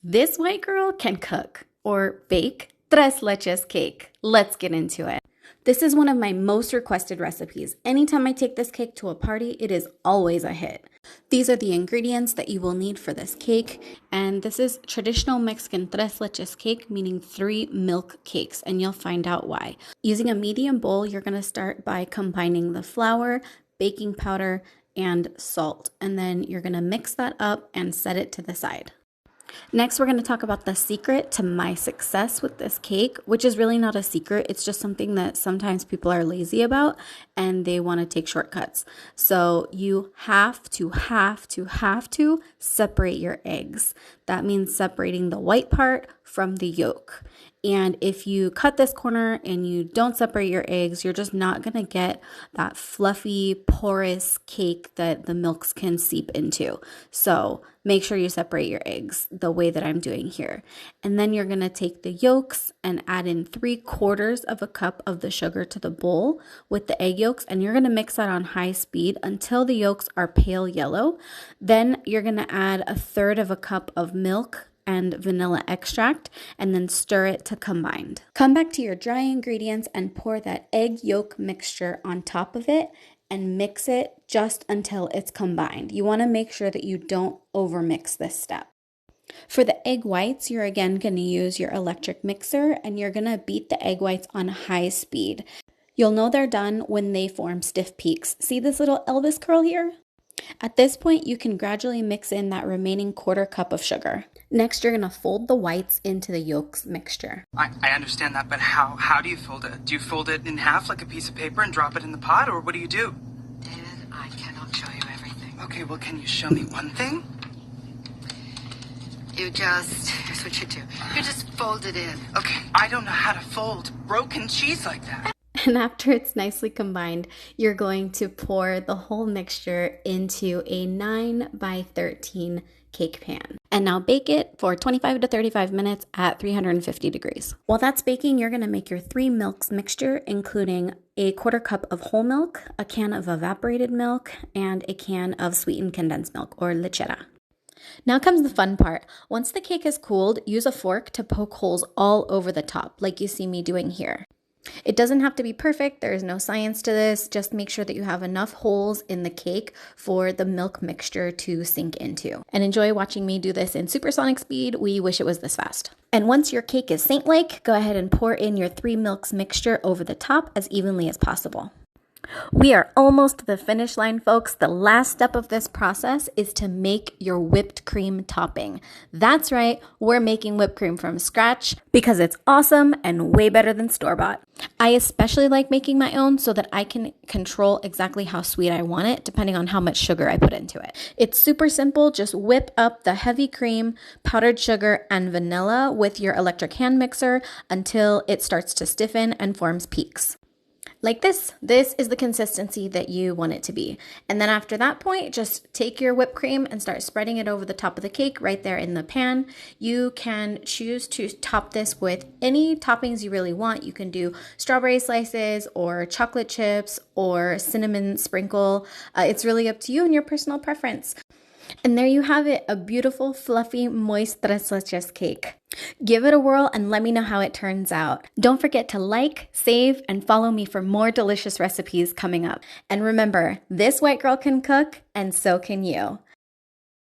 This white girl can cook or bake Tres Leches Cake. Let's get into it. This is one of my most requested recipes. Anytime I take this cake to a party, it is always a hit. These are the ingredients that you will need for this cake, and this is traditional Mexican Tres Leches Cake, meaning 3 milk cakes, and you'll find out why. Using a medium bowl, you're going to start by combining the flour, baking powder, and salt, and then you're going to mix that up and set it to the side. Next, we're going to talk about the secret to my success with this cake, which is really not a secret. It's just something that sometimes people are lazy about and they want to take shortcuts. So you have to separate your eggs. That means separating the white part from the yolk. And if you cut this corner and you don't separate your eggs, you're just not going to get that fluffy, porous cake that the milks can seep into. So make sure you separate your eggs the way that I'm doing here. And then you're going to take the yolks and add in 3/4 of a cup of the sugar to the bowl with the egg yolks. And you're going to mix that on high speed until the yolks are pale yellow. Then you're going to add 1/3 of a cup of milk and vanilla extract, and then stir it to combined. Come back to your dry ingredients and pour that egg yolk mixture on top of it and mix it just until it's combined. You want to make sure that you don't overmix this step. For the egg whites, you're again going to use your electric mixer and you're going to beat the egg whites on high speed. You'll know they're done when they form stiff peaks. See this little Elvis curl here? At this point, you can gradually mix in that remaining 1/4 cup of sugar. Next, you're going to fold the whites into the yolks mixture. I understand that, but how do you fold it? Do you fold it in half like a piece of paper and drop it in the pot, or what do you do? David, I cannot show you everything. Okay, well, can you show me one thing? Here's what you do. You just fold it in. Okay, I don't know how to fold broken cheese like that. And after it's nicely combined, you're going to pour the whole mixture into a 9x13 cake pan. And now bake it for 25 to 35 minutes at 350 degrees. While that's baking, you're going to make your 3 milks mixture, including a 1/4 cup of whole milk, a can of evaporated milk, and a can of sweetened condensed milk, or lechera. Now comes the fun part. Once the cake is cooled, use a fork to poke holes all over the top, like you see me doing here. It doesn't have to be perfect. There is no science to this. Just make sure that you have enough holes in the cake for the milk mixture to sink into. And enjoy watching me do this in supersonic speed. We wish it was this fast. And once your cake is saint-like, go ahead and pour in your 3 milks mixture over the top as evenly as possible. We are almost to the finish line, folks. The last step of this process is to make your whipped cream topping. That's right, we're making whipped cream from scratch because it's awesome and way better than store-bought. I especially like making my own so that I can control exactly how sweet I want it, depending on how much sugar I put into it. It's super simple. Just whip up the heavy cream, powdered sugar, and vanilla with your electric hand mixer until it starts to stiffen and forms peaks. Like this. This is the consistency that you want it to be. And then after that point, just take your whipped cream and start spreading it over the top of the cake right there in the pan. You can choose to top this with any toppings you really want. You can do strawberry slices or chocolate chips or cinnamon sprinkle. It's really up to you and your personal preference. And there you have it, a beautiful, fluffy, moist Tres Leches cake. Give it a whirl and let me know how it turns out. Don't forget to like, save, and follow me for more delicious recipes coming up. And remember, this white girl can cook, and so can you.